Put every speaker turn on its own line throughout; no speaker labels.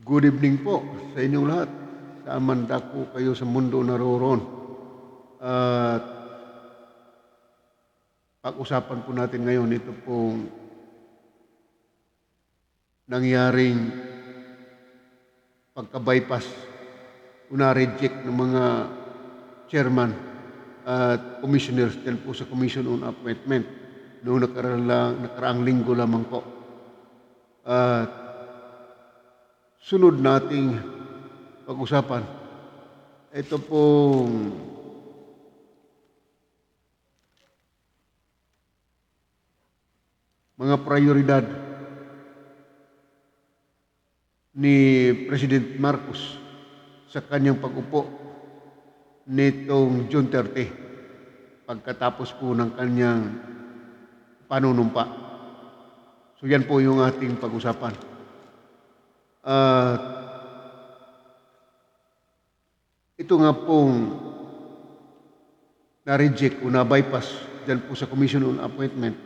Good evening po sa inyong lahat. Saan man dako kayo sa mundo naroroon. At pag-usapan po natin ngayon ito pong nangyaring pagka-bypass o na-reject ng mga chairman at commissioners dyan po sa Commission on Appointment noong nakaraang linggo lamang po. At sunod nating pag-usapan, ito pong mga prioridad ni President Marcos sa kanyang pag-upo nitong June 30 pagkatapos po ng kanyang panunumpa. So yan po yung ating pag-usapan. Ito nga pong na-reject o na-bypass dyan po sa Commission on Appointment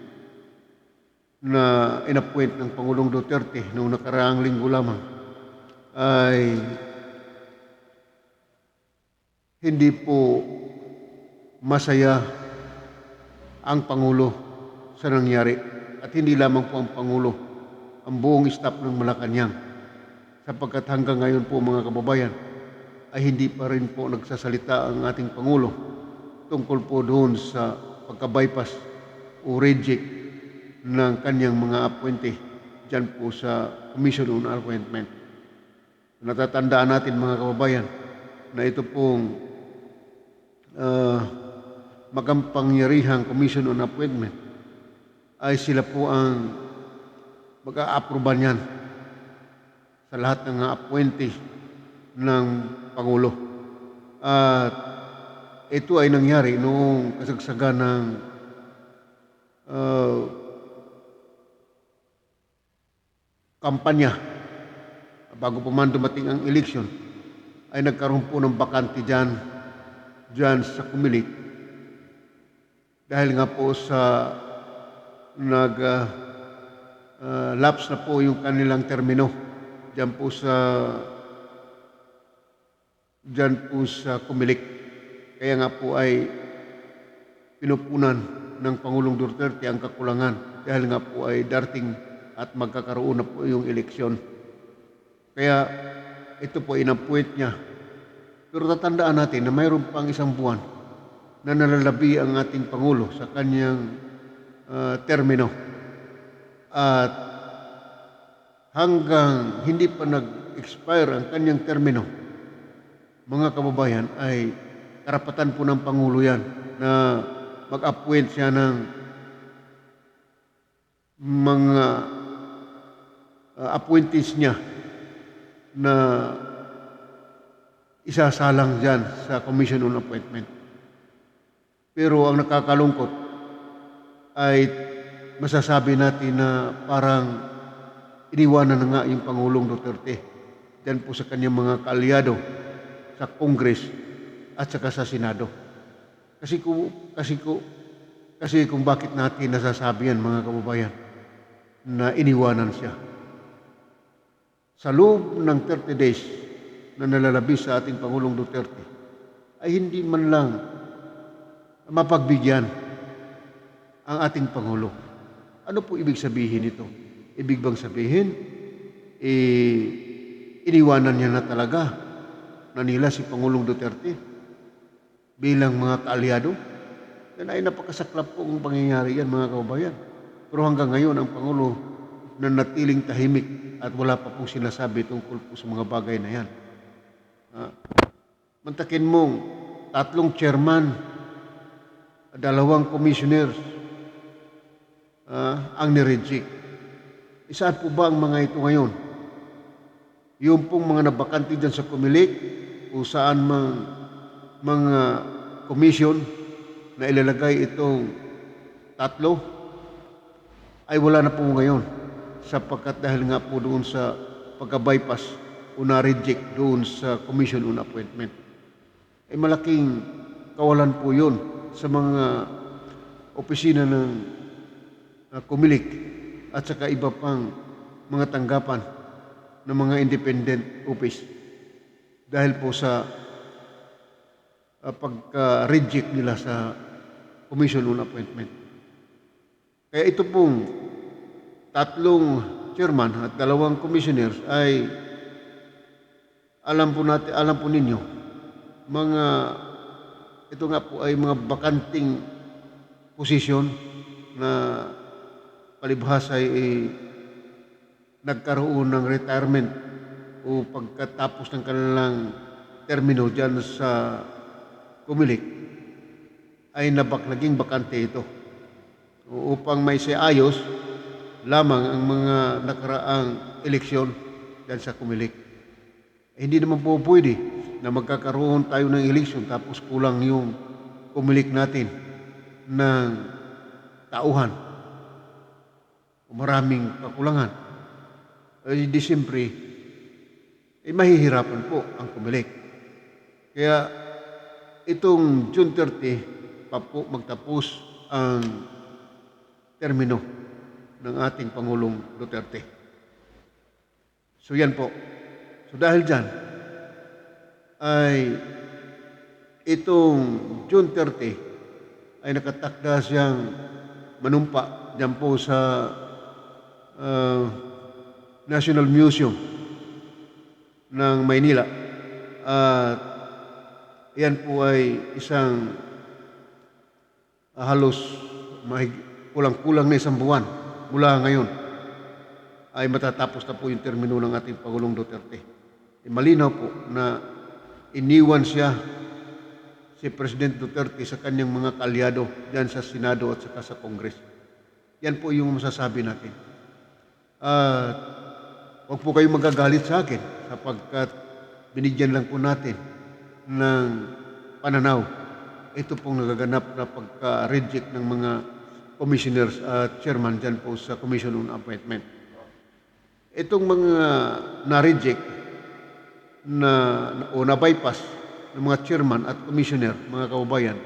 na in-appoint ng Pangulong Duterte noong nakaraang linggo lamang ay hindi po masaya ang Pangulo sa nangyari at hindi lamang po ang Pangulo, ang buong staff ng Malacanang, sapagkat hanggang ngayon po mga kababayan ay hindi pa rin po nagsasalita ang ating Pangulo tungkol po doon sa pagka-bypass o reject ng kanyang mga appointee dyan po sa Commission on Appointment. Natatandaan natin mga kababayan na ito pong magampangyarihang Commission on Appointment ay sila po ang mag-a-aproba niyan sa lahat ng appointee ng Pangulo. At ito ay nangyari noong kasagsagan ng kampanya bago pa man dumating ang eleksyon, ay nagkaroon po ng bakante dyan sa Comelec dahil nga po sa lapse na po yung kanilang termino dyan po sa Comelec. Kaya nga po ay pinupunan ng Pangulong Duterte ang kakulangan dahil nga po ay darating at magkakaroon na po yung eleksyon. Kaya ito po in-appoint niya. Pero tatandaan natin na mayroon pang isang buwan na nalalabi ang ating Pangulo sa kanyang termino. At hanggang hindi pa nag-expire ang kanyang termino, mga kababayan, ay karapatan po ng Pangulo yan na mag-appoint siya ng mga appointees niya na isasalang dyan sa Commission on Appointment. Pero ang nakakalungkot ay masasabi natin na parang iniwanan na nga yung Pangulong Duterte dyan po sa kanyang mga kaalyado sa Congress at saka sa Senado. Kasi kung bakit natin nasasabi yan mga kababayan na iniwanan siya. Sa loob ng 30 days na nalalabis sa ating Pangulong Duterte ay hindi man lang mapagbigyan ang ating Pangulo. Ano po ibig sabihin ito? Ibig bang sabihin, iniwanan niya na talaga na nila si Pangulong Duterte bilang mga kaalyado? Yan ay napakasaklap po ang pangyayari yan mga kababayan. Pero hanggang ngayon ang Pangulo na natiling tahimik at wala pa pong sinasabi tungkol po sa mga bagay na yan. Mantakin mong 3 chairman, 2 commissioners ang nireject. Saan po ba ang mga ito ngayon? Yung pong mga nabakante dyan sa Comelec o saan mga commission na ilalagay itong 3 ay wala na po ngayon, sapagkat dahil nga po doon sa pagka-bypass o na-reject doon sa Commission on Appointment. Ay malaking kawalan po yun sa mga opisina ng Comelec at saka iba pang mga tanggapan ng mga independent office dahil po sa pagka-reject nila sa Commission on Appointment. Kaya ito pong tatlong chairman at dalawang commissioners ay alam po ninyo, ito nga po ay mga bakanting posisyon na palibhas ay nagkaroon ng retirement o pagkatapos ng kanilang termino dyan sa Comelec ay naging bakante ito. Upang may ayos lamang ang mga nakaraang eleksyon dyan sa Comelec. Hindi naman po pwede na magkakaroon tayo ng eleksyon tapos kulang yung Comelec natin ng tauhan o maraming kakulangan. Di siyempre, mahihirapan po ang Comelec. Kaya itong June 30 pa po magtapos ang termino ng ating Pangulong Duterte. So yan po. So dahil dyan, ay itong June 30 ay nakatakda siyang manumpa dyan po sa National Museum ng Maynila. At yan po ay isang halos kulang-kulang na isang buwan mula ngayon ay matatapos na po yung termino ng ating Pangulong Duterte. Malinaw po na iniwan siya si President Duterte sa kanyang mga kalyado diyan sa Senado at saka sa Congress. Yan po yung masasabi natin. Huwag po kayong magagalit sa akin sapagkat binigyan lang po natin ng pananaw. Ito pong nagaganap na pagka-reject ng mga commissioners at chairman dyan po sa Commission on Appointment. Itong mga na-reject o na-bypass ng mga chairman at commissioner, mga kababayan,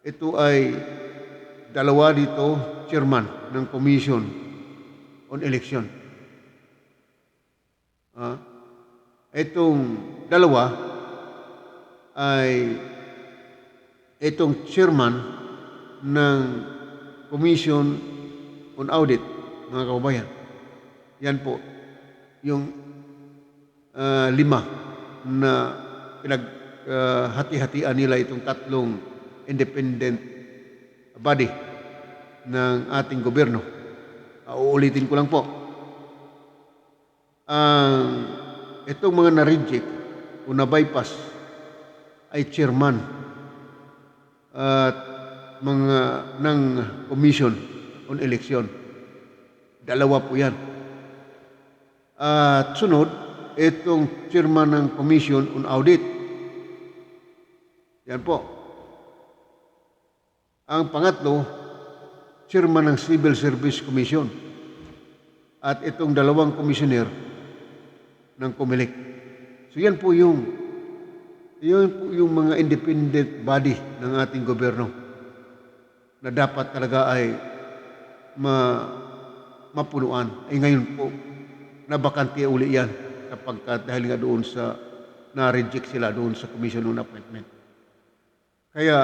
ito ay dalawa dito chairman ng Commission on Election. Itong dalawa ay itong chairman ng Commission on Audit, mga kababayan. Yan po, yung 5 na pinaghati-hatian nila itong tatlong independent body ng ating gobyerno. Uulitin ko lang po. Itong mga na-reject o na-bypass ay chairman at mga ng Commission on Election. Dalawa po yan. At sunod, itong chairman ng Commission on Audit. Yan po. Ang pangatlo, chairman ng Civil Service Commission. At itong dalawang commissioner ng Comelec. So yan po yung mga independent body ng ating gobyerno na dapat talaga ay mapunuan. Ngayon po, nabakante uli yan dahil nga doon sa na-reject sila doon sa Commission on Appointment. Kaya,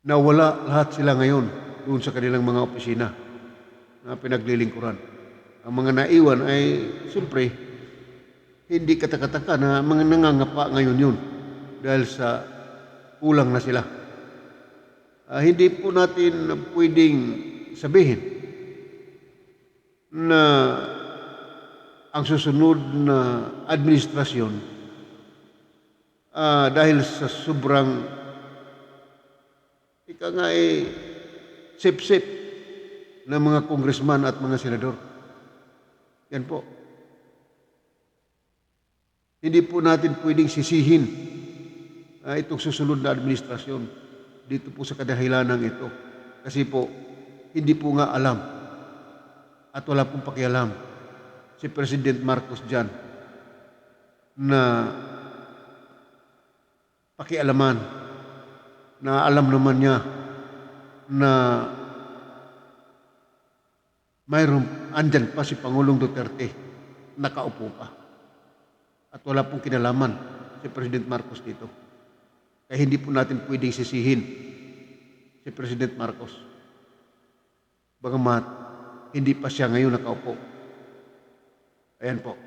nawala lahat sila ngayon doon sa kanilang mga opisina na pinaglilingkuran. Ang mga naiwan ay, siyempre, hindi katakataka na mga nangangapa ngayon yun dahil sa kulang na sila. Hindi po natin pwedeng sabihin na ang susunod na administrasyon dahil sa sobrang sip-sip ng mga congressman at mga senador. Yan po. Hindi po natin pwedeng sisihin itong susunod na administrasyon dito po sa kadahilanan ito. Kasi po, hindi po nga alam at wala pong pakialam si President Marcos dyan na pakialaman na alam naman niya na mayroon andyan pa si Pangulong Duterte nakaupo pa. At wala pong kinalaman si President Marcos dito. Kaya hindi po natin pwedeng sisihin si President Marcos. Bagamat hindi pa siya ngayon nakaupo. Ayan po.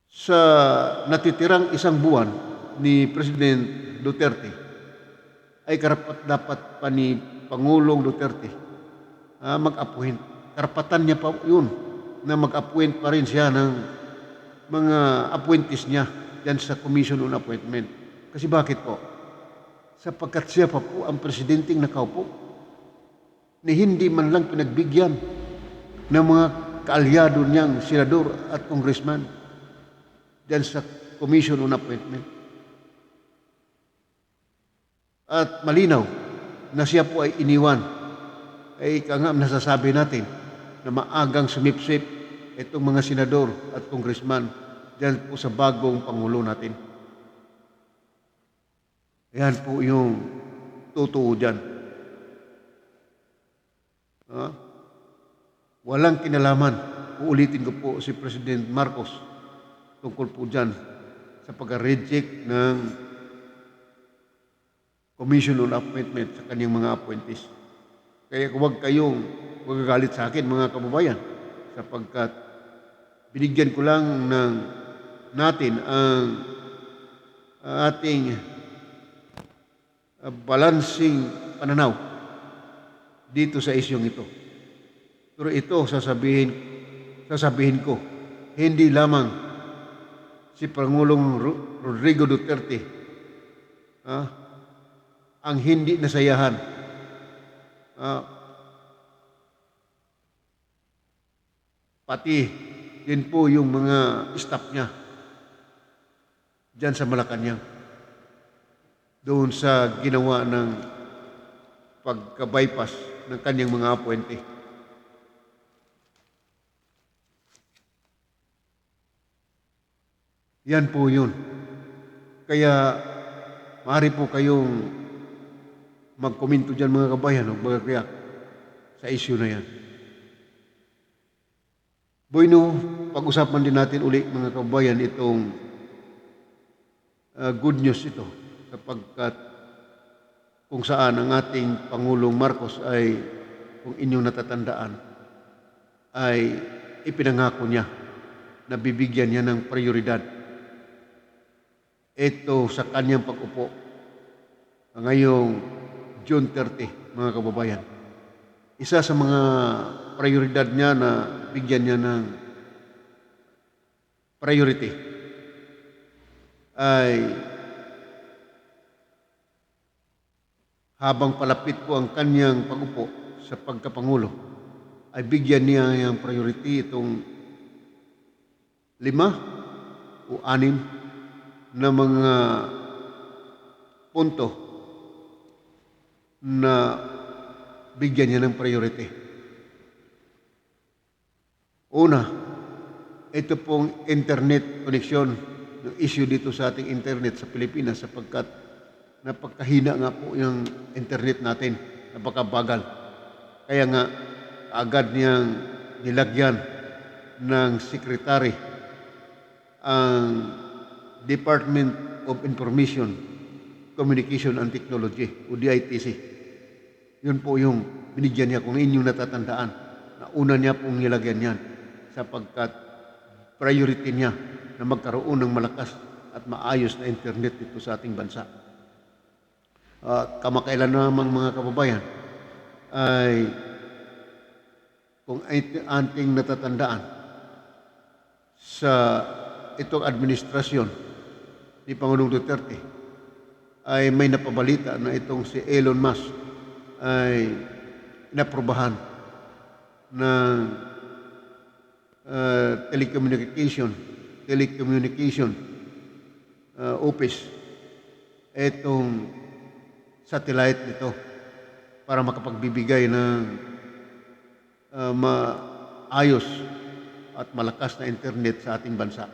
Sa natitirang isang buwan ni President Duterte, ay karapat dapat pa ni Pangulong Duterte mag-appoint. Karapatan niya pa yun na mag-appoint pa rin siya ng mga appointees niya dyan sa Commission on Appointment. Kasi bakit po? Sapagkat siya pa po ang presidenteng nakaupo na hindi man lang pinagbigyan ng mga kaalyado niyang senador at congressman dyan sa Commission on Appointment. At malinaw na siya po ay iniwan. Ay ika nga nasasabi natin na maagang sumipsip itong mga senador at congressman dyan po sa bagong Pangulo natin. Ayan po yung totoo dyan. Walang kinalaman, uulitin ko po si President Marcos tungkol po dyan sa pag-reject ng Commission on Appointment sa kanyang mga appointees. Kaya huwag kayong magagalit sa akin mga kababayan sapagkat binigyan ko lang ng natin ang ating balancing pananaw dito sa isyong ito. Pero ito sasabihin ko, hindi lamang si Pangulong Rodrigo Duterte ang hindi nasayahan. Pati din po yung mga staff niya dyan sa Malacanang doon sa ginawa ng pagka-bypass ng kanyang mga appointee. Yan po yun. Kaya maaari po kayong magkomento dyan mga kabayan o magkaya sa issue na yan. Bueno, pag-usapan din natin uli mga kabayan itong good news ito sapagkat kung saan ang ating Pangulong Marcos ay, kung inyong natatandaan, ay ipinangako niya na bibigyan niya ng prioridad ito sa kanyang pag-upo ngayong June 30, mga kababayan. Isa sa mga prioridad niya na bigyan niya ng priority ay habang palapit po ang kanyang pag-upo sa pagkapangulo, ay bigyan niya ng priority itong 5 o 6 na mga punto na bigyan niya ng priority. Una, ito pong internet connection, ng issue dito sa ating internet sa Pilipinas sapagkat napagkahina nga po yung internet natin, napakabagal. Kaya nga, agad niyang nilagyan ng secretary ang Department of Information, Communication and Technology o DITC. Yun po yung binigyan niya kung inyong natatandaan na una niya pong nilagyan yan sapagkat priority niya na magkaroon ng malakas at maayos na internet dito sa ating bansa. Kamakailan naman mga kababayan ay kung ating natatandaan sa itong administrasyon ni Pangulong Duterte ay may napabalita na itong si Elon Musk ay inaprobahan ng telecommunication office itong satellite nito para makapagbibigay ng maayos at malakas na internet sa ating bansa.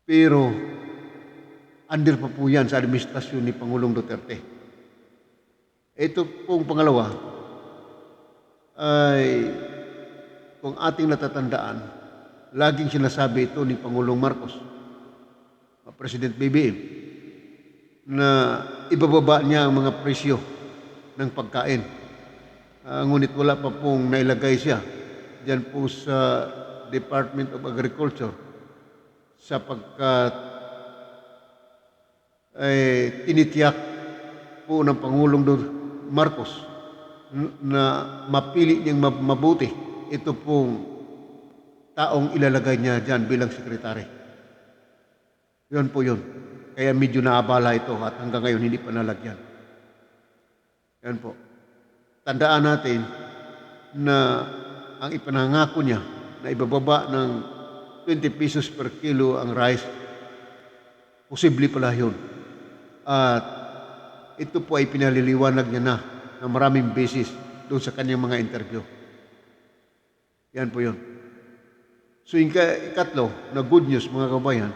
Pero under pa po yan sa administrasyon ni Pangulong Duterte. Ito pong pangalawa ay kung ating natatandaan, laging sinasabi ito ni Pangulong Marcos, President BBM, na ibababa niya ang mga presyo ng pagkain. Ngunit wala pa pong nailagay siya diyan po sa Department of Agriculture sapagkat tinitiyak po ng Pangulong Marcos na mapili niyang mabuti ito pong taong ilalagay niya dyan bilang sekretary. Yun po yun. Kaya medyo naabala ito at hanggang ngayon hindi pa nalagyan. Yan po. Tandaan natin na ang ipinangako niya na ibababa ng 20 pesos per kilo ang rice, posible pala yun. At ito po ay pinaliliwanag niya na maraming beses doon sa kanyang mga interview. Yan po yun. So yung ikatlo na good news mga kabayan,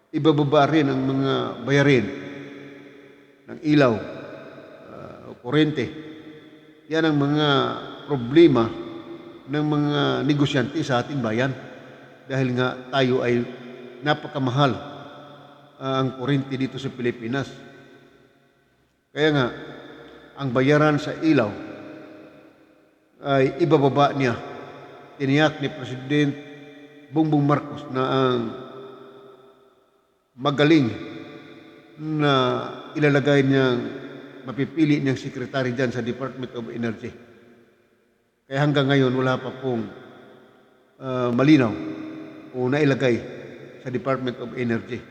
ibababa rin ang mga bayarin ng ilaw, kuryente. Yan ang mga problema ng mga negosyante sa ating bayan dahil nga tayo ay napakamahal ang kuryente dito sa Pilipinas. Kaya nga, ang bayaran sa ilaw ay ibababa niya. Tiniyak ni President Bongbong Marcos na ang magaling na ilalagay niyang mapipili niyang sekretary dyan sa Department of Energy. Kaya hanggang ngayon wala pa pong malinaw o nailagay sa Department of Energy.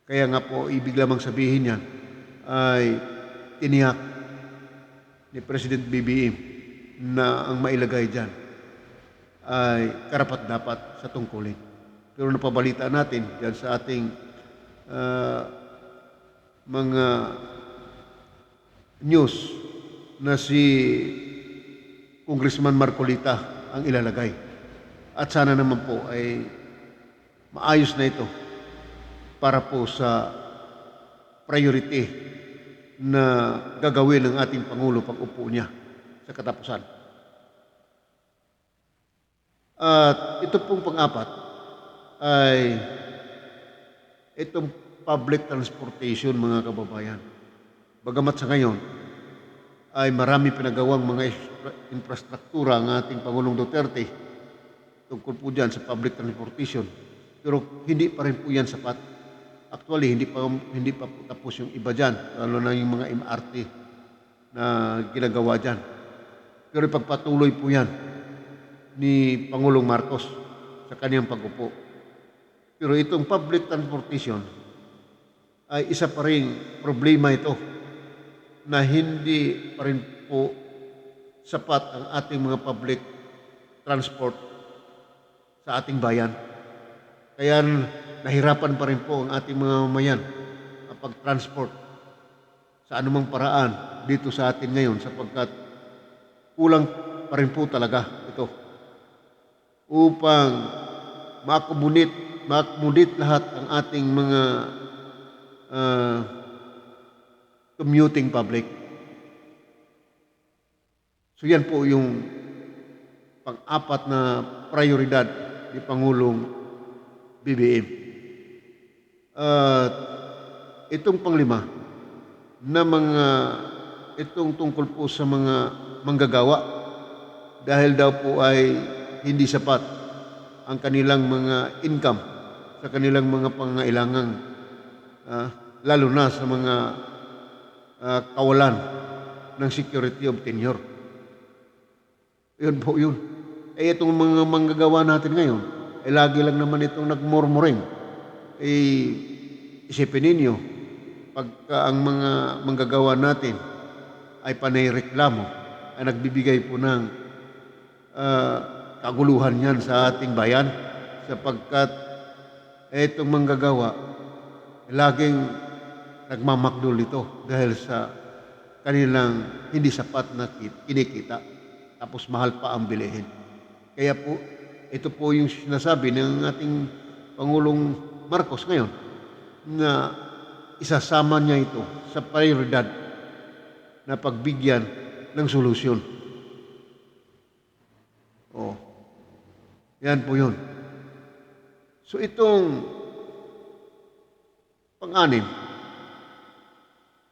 Kaya nga po ibig lamang sabihin yan ay tiniyak ni President BBM na ang mailagay dyan ay karapat-dapat sa tungkulin. Pero napabalita natin dyan sa ating mga news na si Congressman Marcolita ang ilalagay. At sana naman po ay maayos na ito para po sa priority na gagawin ng ating Pangulo pag upo niya sa katapusan. At ito pong pang-apat ay itong public transportation mga kababayan. Bagamat sa ngayon ay marami pinagawang mga infrastruktura ang ating Pangulong Duterte tungkol po dyan sa public transportation. Pero hindi pa rin po yan sapat. Actually, hindi pa po tapos yung iba dyan, lalo na yung mga MRT na ginagawa dyan. Pero ipagpatuloy po yan ni Pangulong Marcos sa kanyang pag-upo. Pero itong public transportation ay isa pa rin problema ito na hindi pa rin po sapat ang ating mga public transport sa ating bayan. Kaya nahirapan pa rin po ang ating mga mamayan ang pag-transport sa anumang paraan dito sa atin ngayon sapagkat kulang pa rin po talaga ito upang ma-accommodate lahat ang ating mga commuting public. So yan po yung pang-apat na prioridad ni Pangulong BBM. Itong panglima na itong tungkol po sa mga manggagawa dahil daw po ay hindi sapat ang kanilang mga income sa kanilang mga pangangailangan lalo na sa mga kawalan ng security of tenure. Yun po yun. Itong mga manggagawa natin ngayon, lagi lang naman itong nagmurmuring. Isipin ninyo, pagka ang mga manggagawa natin ay panay reklamo, ay nagbibigay po ng kaguluhan yan sa ating bayan sapagkat itong manggagawa laging nagmamakdul ito dahil sa kanilang hindi sapat na kinikita tapos mahal pa ang bilihin. Kaya po ito po yung sinasabi ng ating Pangulong Marcos ngayon na isasama niya ito sa prioridad na pagbigyan ng solusyon. Oh, yan po yun. So itong pang-anim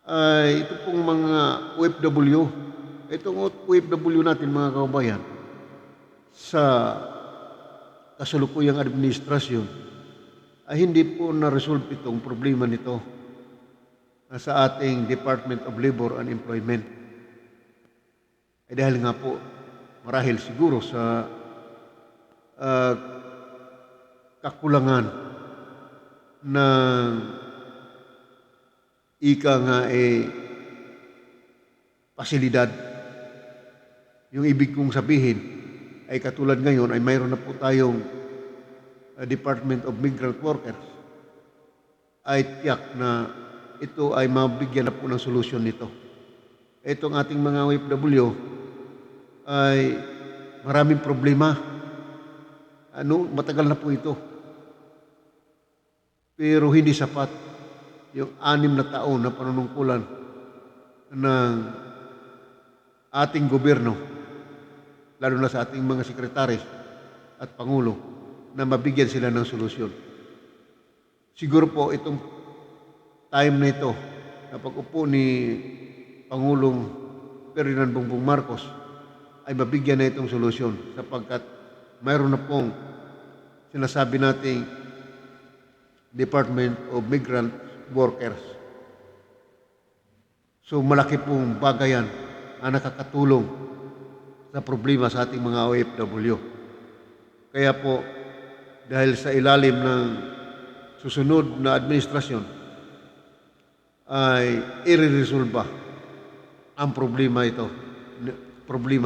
ay ito pong mga OFW. Itong OFW natin mga kababayan sa kasalukuyang administrasyon ay hindi po na-resolve itong problema nito sa ating Department of Labor and Employment. Ay dahil nga po marahil siguro sa kakulangan ng ika nga pasilidad. Yung ibig kong sabihin ay katulad ngayon ay mayroon na po tayong Department of Migrant Workers, ay tiyak na ito ay mabigyan na po ng solusyon nito. Itong ating mga OFW ay maraming problema. Matagal na po ito. Pero hindi sapat yung 6 na taon na panunungkulan ng ating gobyerno, lalo na sa ating mga sekretaris at pangulo, na mabigyan sila ng solusyon. Siguro po itong time na ito, na pag-upo ni Pangulong Ferdinand Bongbong Marcos, ay mabigyan na itong solusyon sapagkat mayroon na pong sinasabi nating Department of Migrant Workers. So malaki pong bagayan ang nakakatulong sa problema sa ating mga OFW. Kaya po, dahil sa ilalim ng susunod na administrasyon, ay ireresolba ang problema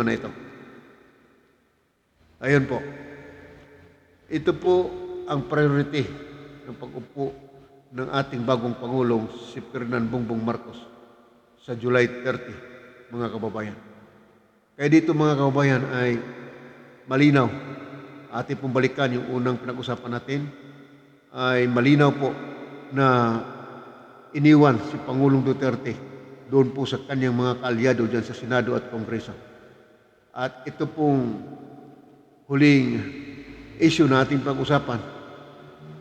na ito. Ayun po. Ito po ang priority ng pag-upo ng ating bagong Pangulong si Ferdinand Bongbong Marcos sa July 30, mga kababayan. Kaya dito mga kababayan ay malinaw, ating pong balikan yung unang pinag-usapan natin, ay malinaw po na iniwan si Pangulong Duterte doon po sa kanyang mga kaalyado dyan sa Senado at Kongreso. At ito pong huling issue na ating pag-usapan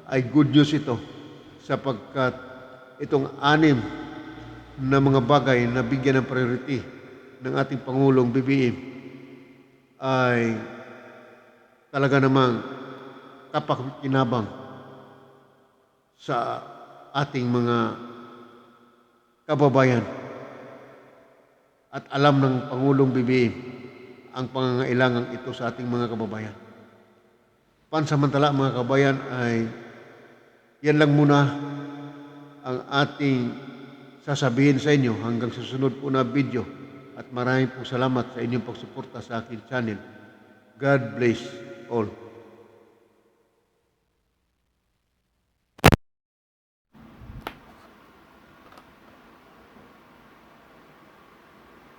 ay good news ito sapagkat itong 6 na mga bagay na bigyan ng priority ng ating Pangulong BBM ay talaga namang kapakikinabang sa ating mga kababayan. At alam ng Pangulong BBM ang pangangailangan ito sa ating mga kababayan. Pansamantala mga kababayan ay yan lang muna ang ating sasabihin sa inyo hanggang susunod po na video. At maraming po salamat sa inyong pagsuporta sa aking channel. God bless all.